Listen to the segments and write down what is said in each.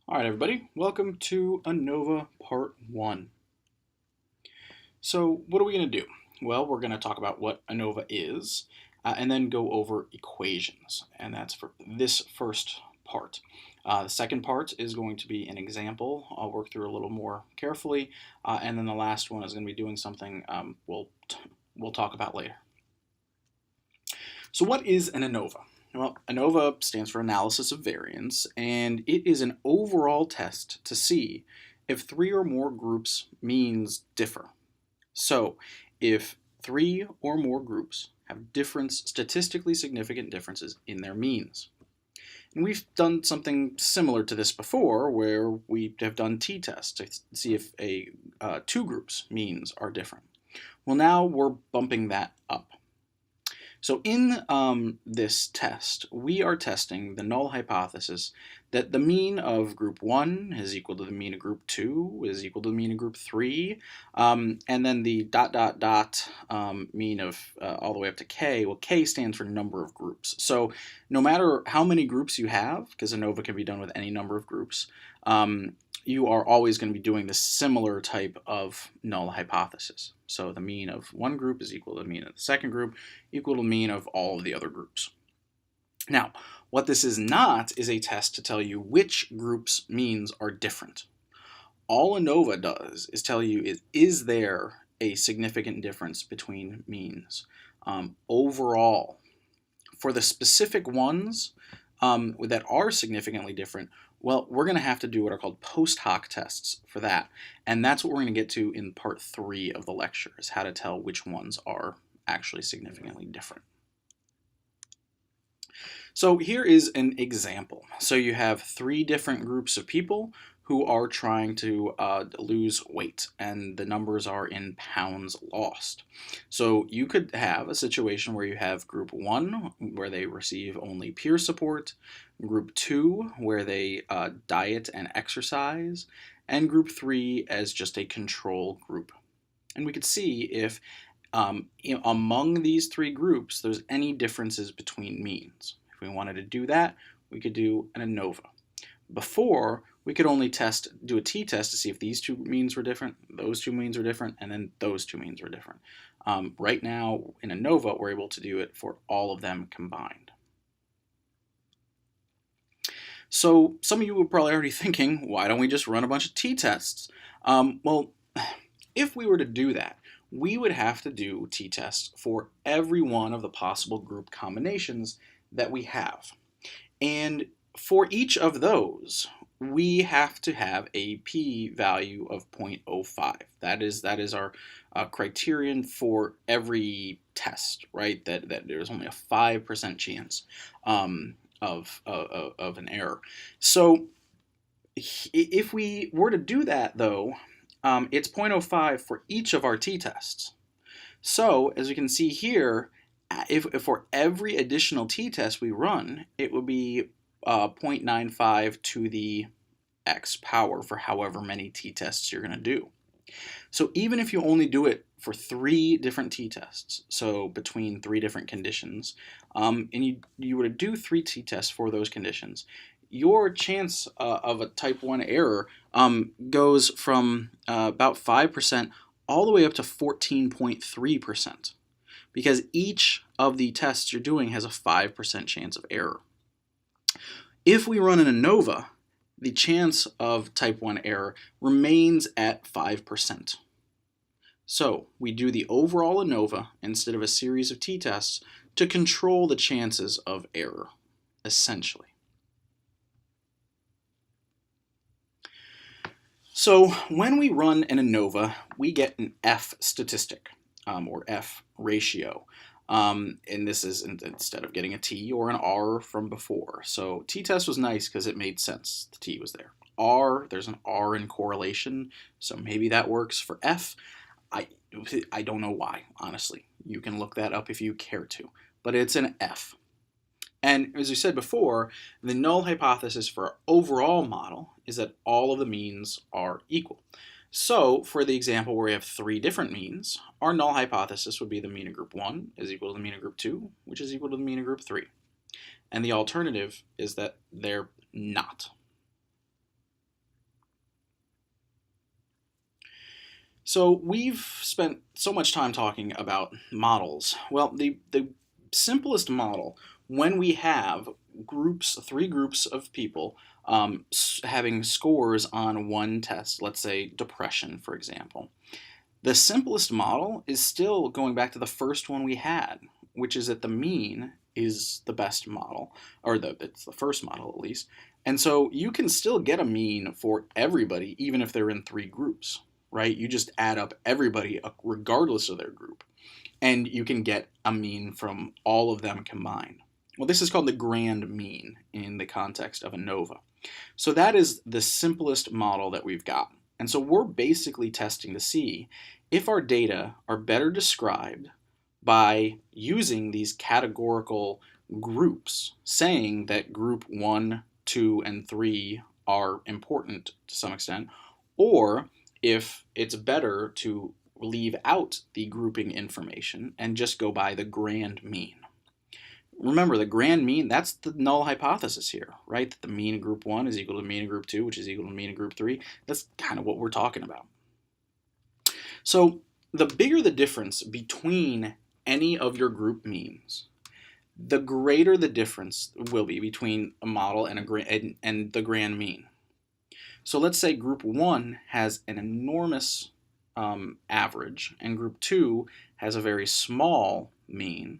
All right, everybody, welcome to ANOVA Part 1. So what are we going to do? Well, we're going to talk about what ANOVA is, and then go over equations, and that's for this first part. The second part is going to be an example I'll work through a little more carefully, and then the last one is going to be doing something we'll talk about later. So what is an ANOVA? Well, ANOVA stands for Analysis of Variance, and it is an overall test to see if three or more groups' means differ. So, if three or more groups have statistically significant differences in their means. And we've done something similar to this before, where we have done t-tests to see if two groups' means are different. Well, now we're bumping that up. So in this test, we are testing the null hypothesis that the mean of group 1 is equal to the mean of group 2 is equal to the mean of group 3, and then the mean of all the way up to k. Well, k stands for number of groups. So no matter how many groups you have, because ANOVA can be done with any number of groups, you are always going to be doing this similar type of null hypothesis. So the mean of one group is equal to the mean of the second group, equal to the mean of all of the other groups. Now, what this is not is a test to tell you which groups' means are different. All ANOVA does is tell you is there a significant difference between means. Overall, for the specific ones that are significantly different, well, we're going to have to do what are called post hoc tests for that. And that's what we're going to get to in part 3 of the lecture, is how to tell which ones are actually significantly different. So here is an example. So you have three different groups of people who are trying to lose weight, and the numbers are in pounds lost. So you could have a situation where you have group 1, where they receive only peer support, group 2, where they diet and exercise, and group 3 as just a control group. And we could see if among these three groups there's any differences between means. If we wanted to do that, we could do an ANOVA. Before, we could only do a t-test to see if these two means were different, those two means were different, and then those two means were different. Right now, in ANOVA, we're able to do it for all of them combined. So some of you were probably already thinking, why don't we just run a bunch of t-tests? Well, if we were to do that, we would have to do t-tests for every one of the possible group combinations that we have. And for each of those, we have to have a p-value of 0.05. That is our criterion for every test, right? That there's only a 5% chance of an error. So if we were to do that, though, it's 0.05 for each of our t-tests. So as you can see here, if for every additional t-test we run, it would be 0.95 to the x power for however many t-tests you're going to do. So even if you only do it for 3 different t-tests, so between 3 different conditions, and you were to do 3 t-tests for those conditions, your chance of a type 1 error goes from about 5% all the way up to 14.3%, because each of the tests you're doing has a 5% chance of error. If we run an ANOVA, the chance of type 1 error remains at 5%. So we do the overall ANOVA instead of a series of t-tests to control the chances of error, essentially. So when we run an ANOVA, we get an F statistic, or F ratio. And this is instead of getting a T or an R from before. So t-test was nice because it made sense. The T was there. R, there's an R in correlation, so maybe that works for F. I don't know why, honestly. You can look that up if you care to, but it's an F. And as we said before, the null hypothesis for our overall model is that all of the means are equal. So for the example where we have 3 different means, our null hypothesis would be the mean of group 1 is equal to the mean of group 2, which is equal to the mean of group 3. And the alternative is that they're not. So we've spent so much time talking about models. Well, the simplest model, when we have groups, three groups of people having scores on one test, let's say depression, for example, the simplest model is still going back to the first one we had, which is that the mean is the best model, or it's the first model at least. And so you can still get a mean for everybody, even if they're in three groups, right? You just add up everybody regardless of their group, and you can get a mean from all of them combined. Well, this is called the grand mean in the context of ANOVA. So that is the simplest model that we've got. And so we're basically testing to see if our data are better described by using these categorical groups, saying that group 1, 2, and 3 are important to some extent, or if it's better to leave out the grouping information and just go by the grand mean. Remember, the grand mean, that's the null hypothesis here, right? That the mean in group 1 is equal to the mean in group 2, which is equal to the mean in group 3. That's kind of what we're talking about. So the bigger the difference between any of your group means, the greater the difference will be between a model and the grand mean. So let's say group 1 has an enormous average and group 2 has a very small mean.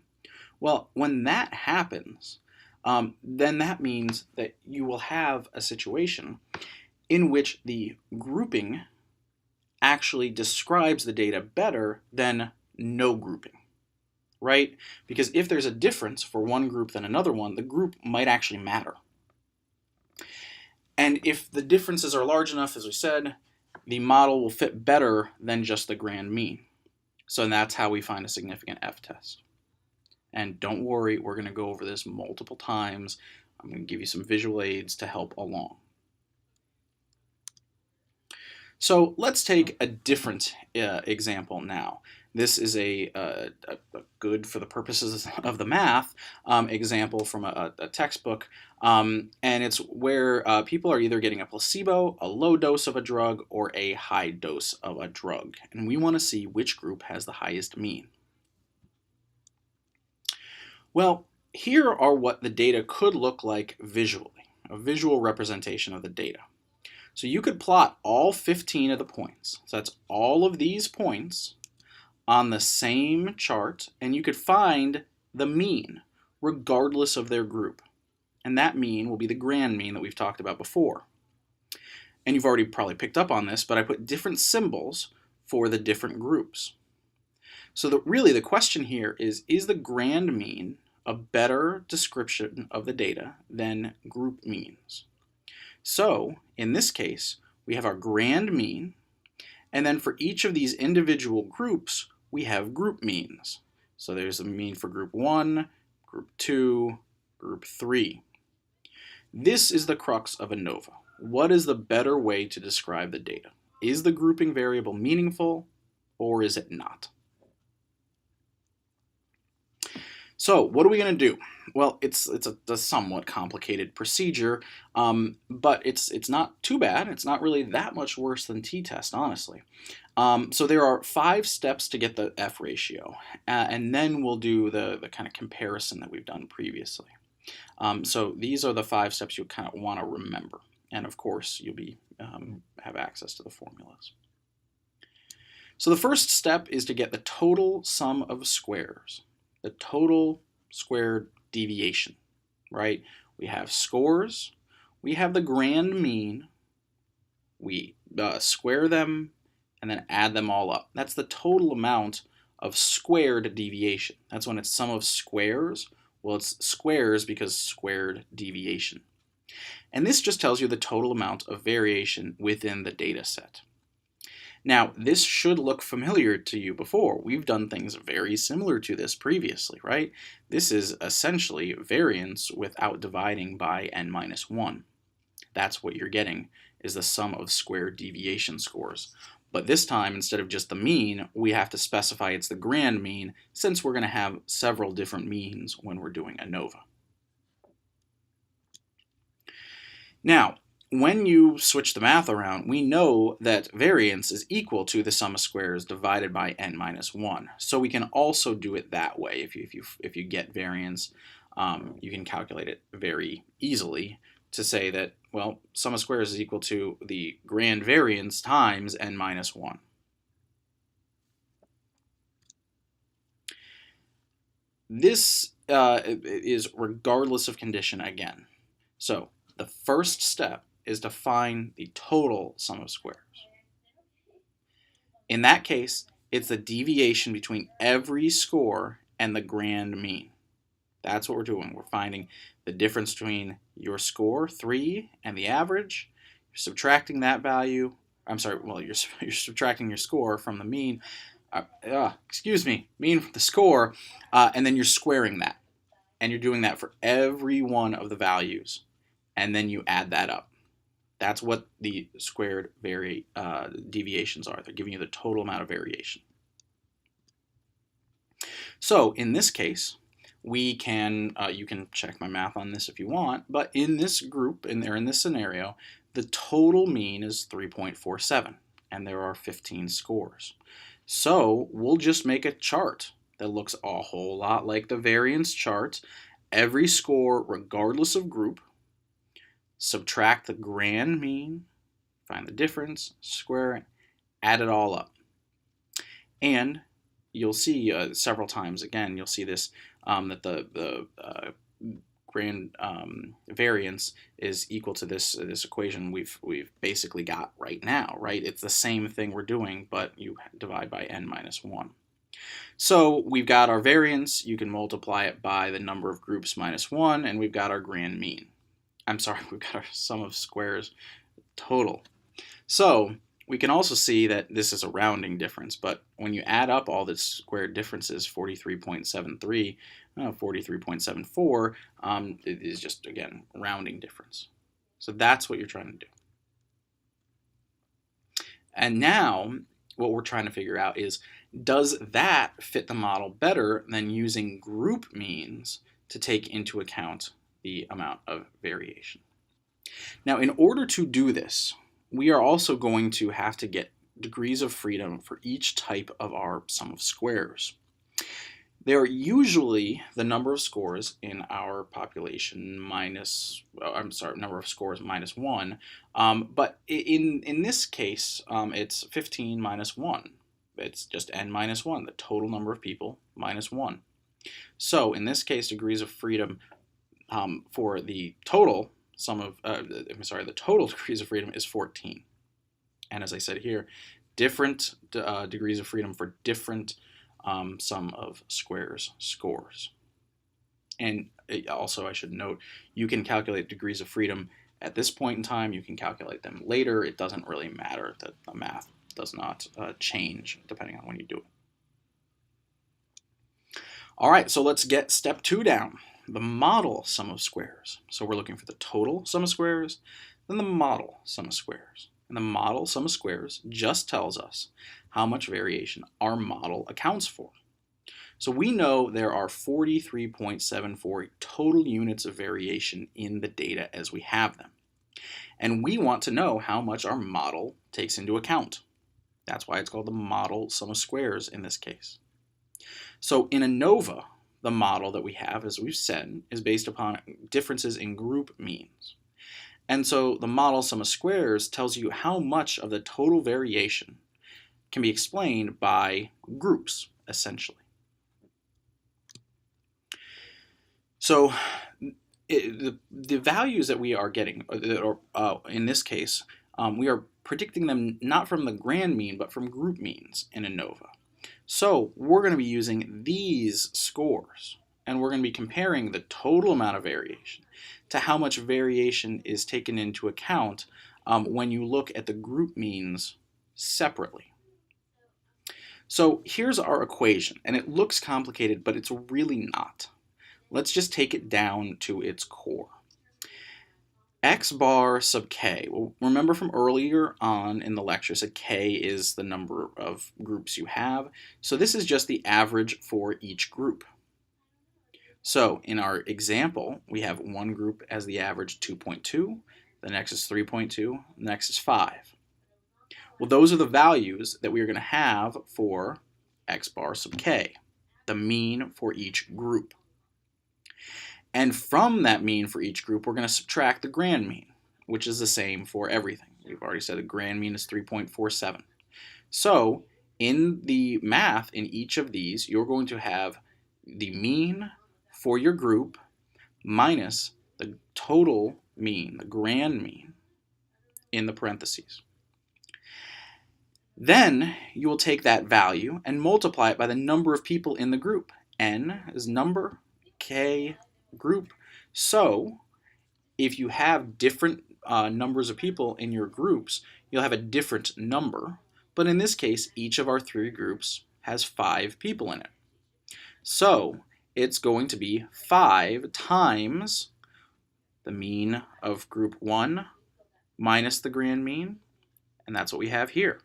Well, when that happens, then that means that you will have a situation in which the grouping actually describes the data better than no grouping, right? Because if there's a difference for one group than another one, the group might actually matter. And if the differences are large enough, as we said, the model will fit better than just the grand mean. So that's how we find a significant f-test. And don't worry, we're going to go over this multiple times. I'm going to give you some visual aids to help along. So let's take a different example now. This is a good, for the purposes of the math, example from a textbook. And it's where people are either getting a placebo, a low dose of a drug, or a high dose of a drug. And we want to see which group has the highest mean. Well, here are what the data could look like visually, a visual representation of the data. So you could plot all 15 of the points. So that's all of these points on the same chart, and you could find the mean regardless of their group. And that mean will be the grand mean that we've talked about before. And you've already probably picked up on this, but I put different symbols for the different groups. So really the question here is the grand mean a better description of the data than group means? So in this case, we have our grand mean, and then for each of these individual groups, we have group means. So there's a mean for group 1, group 2, group 3. This is the crux of ANOVA. What is the better way to describe the data? Is the grouping variable meaningful, or is it not? So what are we going to do? Well, it's a somewhat complicated procedure, but it's not too bad. It's not really that much worse than t-test, honestly. So there are 5 steps to get the F ratio, and then we'll do the kind of comparison that we've done previously. So these are the 5 steps you kind of want to remember, and of course you'll be have access to the formulas. So the first step is to get the total sum of squares. The total squared deviation, right? We have scores, we have the grand mean, we square them, and then add them all up. That's the total amount of squared deviation. That's when it's sum of squares. Well, it's squares because squared deviation. And this just tells you the total amount of variation within the data set. Now, this should look familiar to you before. We've done things very similar to this previously, right? This is essentially variance without dividing by n-1. That's what you're getting, is the sum of squared deviation scores. But this time, instead of just the mean, we have to specify it's the grand mean, since we're going to have several different means when we're doing ANOVA. Now, when you switch the math around, we know that variance is equal to the sum of squares divided by n minus 1. So we can also do it that way. If you get variance, you can calculate it very easily to say that, well, sum of squares is equal to the grand variance times n minus 1. This is regardless of condition again. So the first step is to find the total sum of squares. In that case, it's the deviation between every score and the grand mean. That's what we're doing. We're finding the difference between your score, 3, and the average. You're subtracting that value. I'm sorry, well, you're subtracting your score from the mean. Mean from the score, and then you're squaring that. And you're doing that for every one of the values. And then you add that up. That's what the squared deviations are. They're giving you the total amount of variation. So in this case, we can, you can check my math on this if you want, but in this group, in this scenario, the total mean is 3.47, and there are 15 scores. So we'll just make a chart that looks a whole lot like the variance chart. Every score, regardless of group, subtract the grand mean, find the difference, square it, add it all up. And you'll see several times, again, you'll see this, that the grand variance is equal to this equation we've basically got right now, right? It's the same thing we're doing, but you divide by n minus 1. So we've got our variance, you can multiply it by the number of groups minus 1, and we've got our grand mean. I'm sorry, we've got our sum of squares total. So we can also see that this is a rounding difference, but when you add up all the squared differences, 43.73, 43.74, it is just, again, rounding difference. So that's what you're trying to do. And now what we're trying to figure out is, does that fit the model better than using group means to take into account the amount of variation? Now, in order to do this, we are also going to have to get degrees of freedom for each type of our sum of squares. They are usually the number of scores in our population number of scores minus 1, but in this case, it's 15 minus 1. It's just n minus 1, the total number of people minus 1. So in this case, degrees of freedom for the total the total degrees of freedom is 14. And as I said here, different degrees of freedom for different sum of squares scores. And also, I should note, you can calculate degrees of freedom at this point in time. You can calculate them later. It doesn't really matter. That the math does not change depending on when you do it. All right, so let's get step 2 down. The model sum of squares. So we're looking for the total sum of squares, then the model sum of squares. And the model sum of squares just tells us how much variation our model accounts for. So we know there are 43.74 total units of variation in the data as we have them. And we want to know how much our model takes into account. That's why it's called the model sum of squares in this case. So in ANOVA, the model that we have, as we've said, is based upon differences in group means. And so the model sum of squares tells you how much of the total variation can be explained by groups, essentially. So the values that we are getting, in this case, we are predicting them not from the grand mean, but from group means in ANOVA. So we're going to be using these scores, and we're going to be comparing the total amount of variation to how much variation is taken into account when you look at the group means separately. So here's our equation, and it looks complicated, but it's really not. Let's just take it down to its core. X bar sub k, well, remember from earlier on in the lecture, said k is the number of groups you have. So this is just the average for each group. So in our example, we have one group as the average 2.2, the next is 3.2, the next is 5. Well, those are the values that we are going to have for x bar sub k, the mean for each group. And from that mean for each group, we're going to subtract the grand mean, which is the same for everything. We've already said the grand mean is 3.47. So in the math in each of these, you're going to have the mean for your group minus the total mean, the grand mean, in the parentheses. Then you will take that value and multiply it by the number of people in the group. N is number, K group. So if you have different numbers of people in your groups, you'll have a different number. But in this case, each of our 3 groups has 5 people in it. So it's going to be 5 times the mean of group 1 minus the grand mean, and that's what we have here.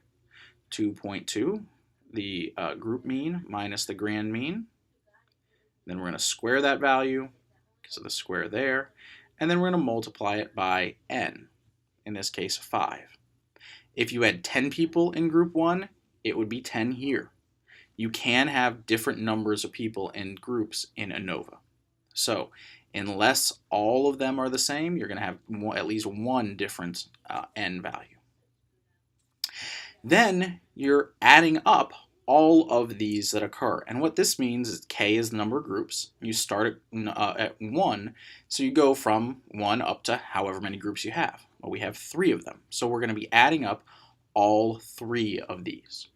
2.2, the group mean minus the grand mean. Then we're going to square that value because of the square there, and then we're going to multiply it by n, in this case 5. If you had 10 people in group 1, it would be 10 here. You can have different numbers of people in groups in ANOVA. So unless all of them are the same, you're going to have at least one different n value. Then you're adding up all of these that occur. And what this means is k is the number of groups. You start at 1, so you go from 1 up to however many groups you have. Well, we have 3 of them. So we're going to be adding up all 3 of these.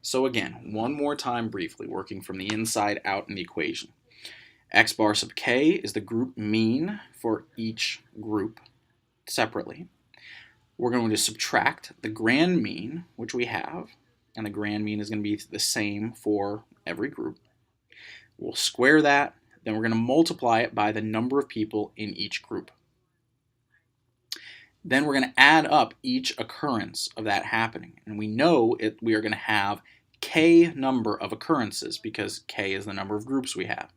So again, one more time briefly, working from the inside out in the equation. X bar sub k is the group mean for each group separately. We're going to subtract the grand mean, which we have, and the grand mean is going to be the same for every group. We'll square that, then we're going to multiply it by the number of people in each group. Then we're going to add up each occurrence of that happening, and we know we are going to have k number of occurrences because k is the number of groups we have.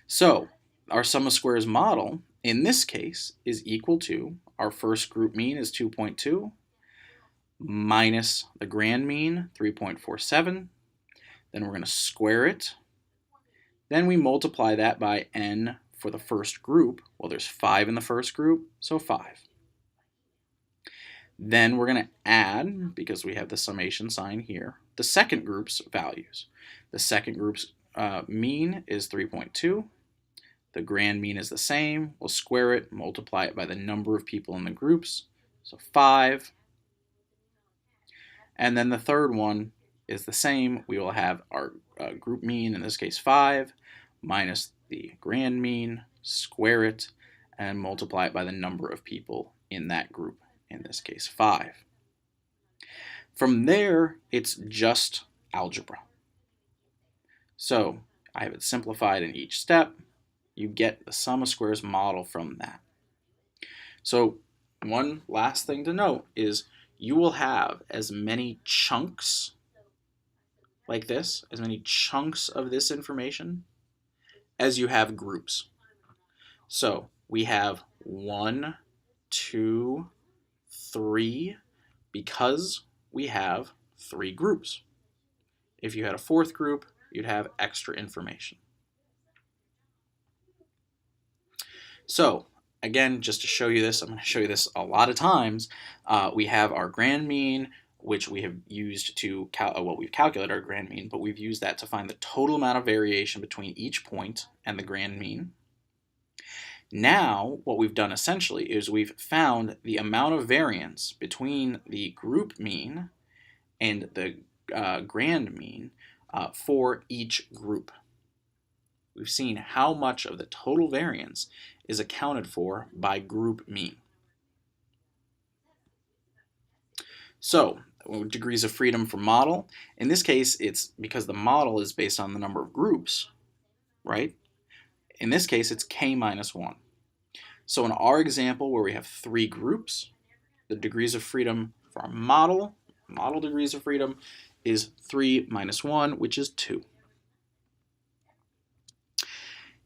So our sum of squares model in this case is equal to our first group mean is 2.2 minus the grand mean 3.47. Then we're going to square it. Then we multiply that by n for the first group. Well, there's 5 in the first group, so 5. Then we're going to add, because we have the summation sign here, the second group's values. The second group's mean is 3.2. The grand mean is the same. We'll square it, multiply it by the number of people in the groups, so 5. And then the third one is the same. We will have our group mean, in this case 5, minus the grand mean, square it, and multiply it by the number of people in that group, in this case 5. From there, it's just algebra. So I have it simplified in each step. You get the sum of squares model from that. So one last thing to note is you will have as many chunks like this, as many chunks of this information as you have groups. So we have 1, 2, 3, because we have 3 groups. If you had a 4th group, you'd have extra information. So again, just to show you this, I'm going to show you this a lot of times. We have our grand mean, which we have used to, we've calculated our grand mean, but we've used that to find the total amount of variation between each point and the grand mean. Now, what we've done essentially is we've found the amount of variance between the group mean and the grand mean for each group. We've seen how much of the total variance is accounted for by group mean. So, degrees of freedom for model. In this case, it's because the model is based on the number of groups, right? In this case, it's k minus 1. So in our example where we have 3 groups, the degrees of freedom for our model degrees of freedom, is 3 minus 1, which is 2.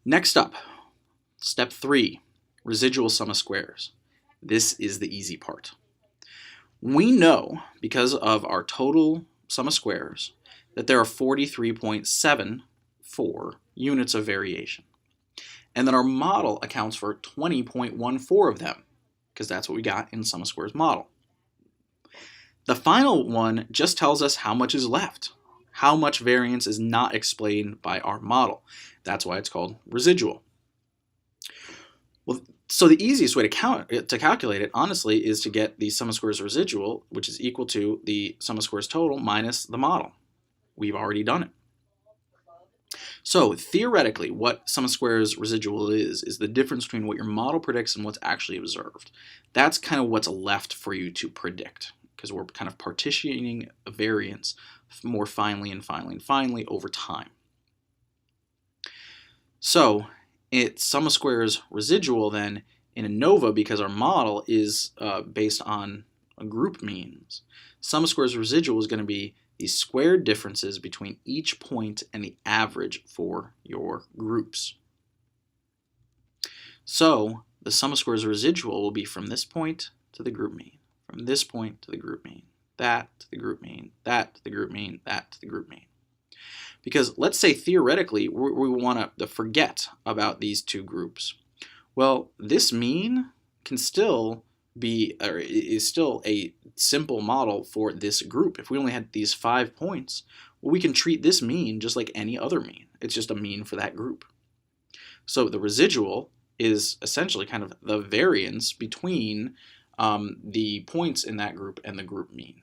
Next up, step 3, Residual sum of squares. This is the easy part. We know, because of our total sum of squares, that there are 43.74 units of variation, and that our model accounts for 20.14 of them, because that's what we got in sum of squares model. The final one just tells us how much is left, how much variance is not explained by our model. That's why it's called residual. Well, so the easiest way to calculate it, honestly, is to get the sum of squares residual, which is equal to the sum of squares total minus the model. We've already done it. So theoretically, what sum of squares residual is the difference between what your model predicts and what's actually observed. That's kind of what's left for you to predict, because we're kind of partitioning a variance more finely and finely and finely over time. So it's sum of squares residual then in ANOVA, because our model is based on a group means. Sum of squares residual is going to be the squared differences between each point and the average for your groups. So the sum of squares residual will be from this point to the group mean, from this point to the group mean, that to the group mean, that to the group mean, that to the group mean. Because let's say theoretically we want to forget about these two groups. Well, this mean can still be, or is still a simple model for this group. If we only had these 5 points, well, we can treat this mean just like any other mean. It's just a mean for that group. So the residual is essentially kind of the variance between the points in that group and the group mean.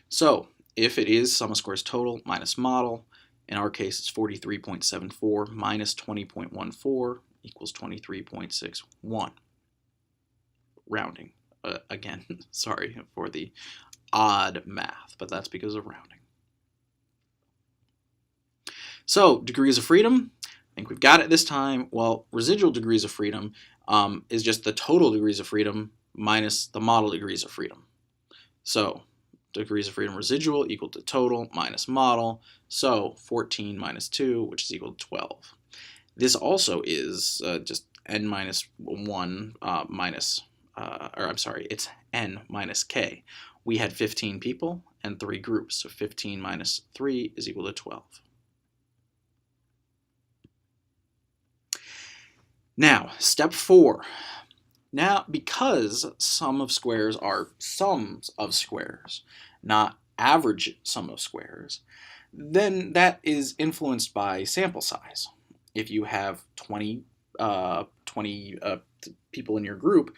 So if it is sum of squares total minus model, in our case it's 43.74 minus 20.14 equals 23.61. Rounding. Again, sorry for the odd math, but that's because of rounding. So degrees of freedom, I think we've got it this time. Well, residual degrees of freedom is just the total degrees of freedom minus the model degrees of freedom. So degrees of freedom residual equal to total minus model, so 14 minus 2, which is equal to 12. This also is just n minus 1 it's n minus k. We had 15 people and 3 groups, so 15 minus 3 is equal to 12. Now, step 4. Now, because sum of squares are sums of squares, not average sum of squares, then that is influenced by sample size. If you have 20 people in your group,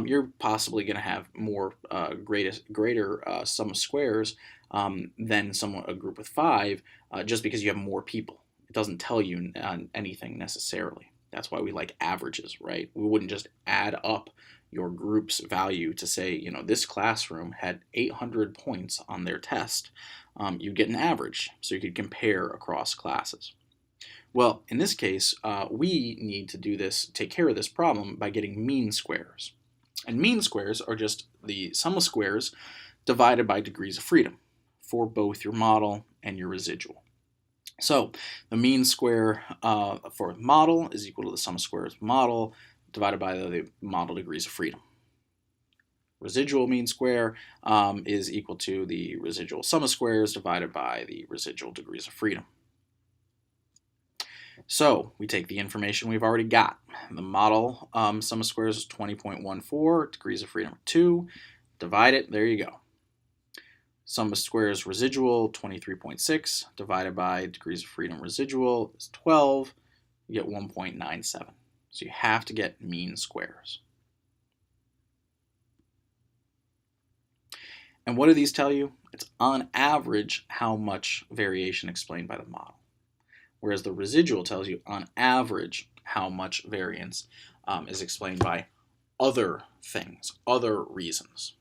you're possibly going to have more greater sum of squares than a group with 5, just because you have more people. It doesn't tell you anything necessarily. That's why we like averages, right? We wouldn't just add up your group's value to say, this classroom had 800 points on their test. You'd get an average, so you could compare across classes. Well, in this case, we need to take care of this problem by getting mean squares. And mean squares are just the sum of squares divided by degrees of freedom for both your model and your residual. So the mean square for model is equal to the sum of squares model divided by the model degrees of freedom. Residual mean square is equal to the residual sum of squares divided by the residual degrees of freedom. So we take the information we've already got. The model sum of squares is 20.14, degrees of freedom are 2. Divide it, there you go. Sum of squares residual, 23.6, divided by degrees of freedom residual is 12. You get 1.97. So you have to get mean squares. And what do these tell you? It's on average how much variation explained by the model. Whereas the residual tells you on average how much variance is explained by other things, other reasons.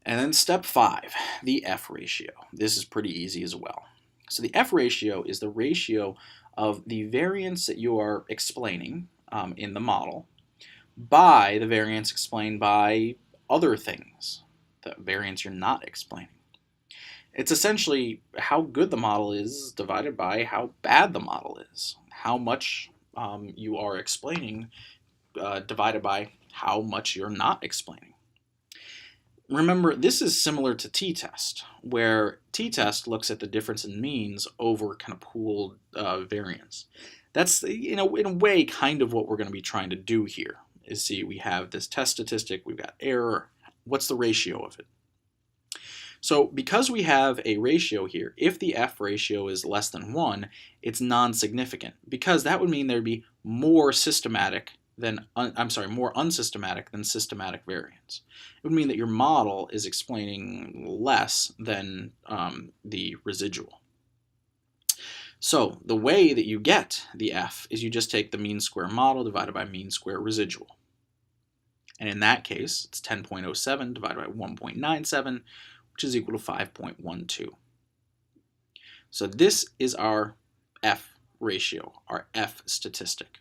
And then step 5, the F ratio. This is pretty easy as well. So the F ratio is the ratio of the variance that you are explaining in the model by the variance explained by other things, the variance you're not explaining. It's essentially how good the model is divided by how bad the model is. How much you are explaining divided by how much you're not explaining. Remember, this is similar to t-test, where t-test looks at the difference in means over kind of pooled variance. That's, in a way, kind of what we're going to be trying to do here, is see, we have this test statistic, we've got error, what's the ratio of it? So because we have a ratio here, if the F ratio is less than 1, it's non-significant, because that would mean there'd be more systematic than, more unsystematic than systematic variance. It would mean that your model is explaining less than the residual. So the way that you get the F is you just take the mean square model divided by mean square residual. And in that case, it's 10.07 divided by 1.97, which is equal to 5.12. So this is our F ratio, our F statistic.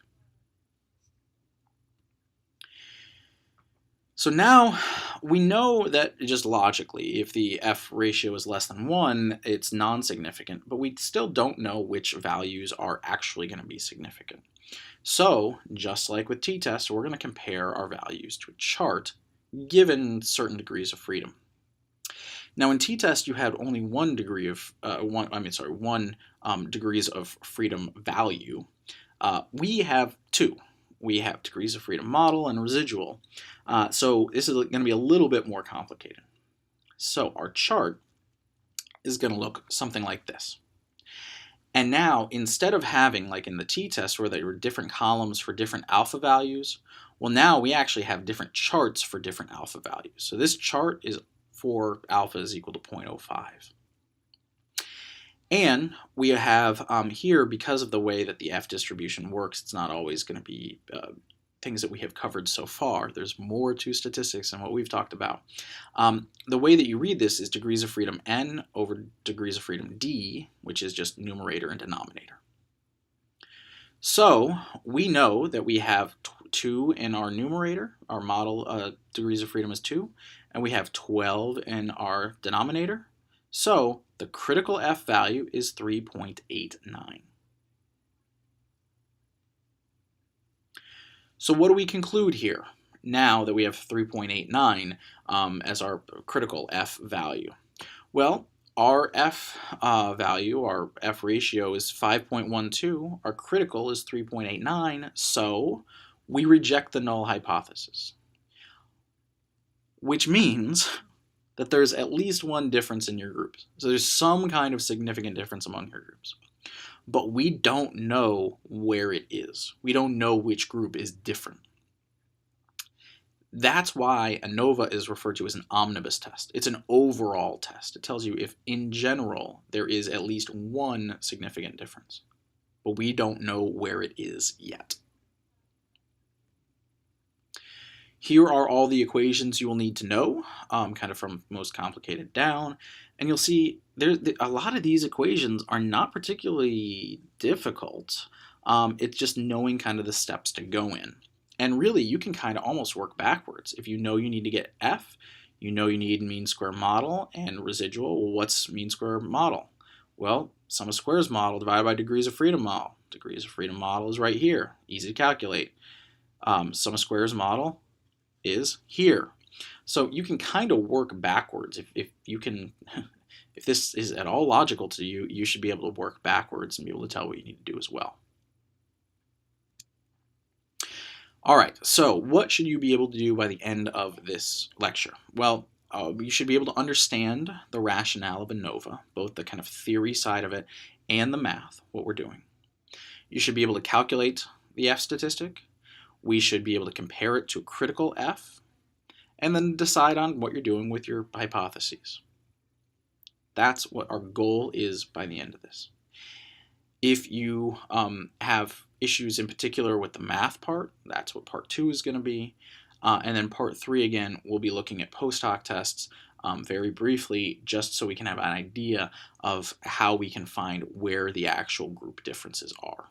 So now we know that just logically, if the F ratio is less than 1, it's non-significant, but we still don't know which values are actually going to be significant. So just like with t-test, we're going to compare our values to a chart given certain degrees of freedom. Now in t-test, you had only one degrees of freedom value. We have two. We have degrees of freedom model and residual. So this is going to be a little bit more complicated. So our chart is going to look something like this. And now, instead of having, like in the t-test, where there were different columns for different alpha values, well, now we actually have different charts for different alpha values. So this chart is for alpha is equal to 0.05. And we have here, because of the way that the F distribution works, it's not always going to be things that we have covered so far. There's more to statistics than what we've talked about. The way that you read this is degrees of freedom n over degrees of freedom d, which is just numerator and denominator. So we know that we have 2 in our numerator. Our model degrees of freedom is 2. And we have 12 in our denominator. So the critical F value is 3.89. So what do we conclude here now that we have 3.89 as our critical F value? Well, our F value, our F ratio is 5.12. Our critical is 3.89. So we reject the null hypothesis, which means that there's at least one difference in your groups. So there's some kind of significant difference among your groups. But we don't know where it is. We don't know which group is different. That's why ANOVA is referred to as an omnibus test. It's an overall test. It tells you if, in general, there is at least one significant difference. But we don't know where it is yet. Here are all the equations you will need to know, kind of from most complicated down. And you'll see a lot of these equations are not particularly difficult. It's just knowing kind of the steps to go in. And really, you can kind of almost work backwards. If you know you need to get F, you know you need mean square model and residual. Well, what's mean square model? Well, sum of squares model divided by degrees of freedom model. Degrees of freedom model is right here. Easy to calculate. Sum of squares model is here. So you can kind of work backwards. If you can, if this is at all logical to you, you should be able to work backwards and be able to tell what you need to do as well. All right, so what should you be able to do by the end of this lecture? Well, you should be able to understand the rationale of ANOVA, both the kind of theory side of it and the math, what we're doing. You should be able to calculate the F statistic. We should be able to compare it to a critical F, and then decide on what you're doing with your hypotheses. That's what our goal is by the end of this. If you have issues in particular with the math part, that's what part 2 is going to be. And then part 3, again, we'll be looking at post hoc tests very briefly, just so we can have an idea of how we can find where the actual group differences are.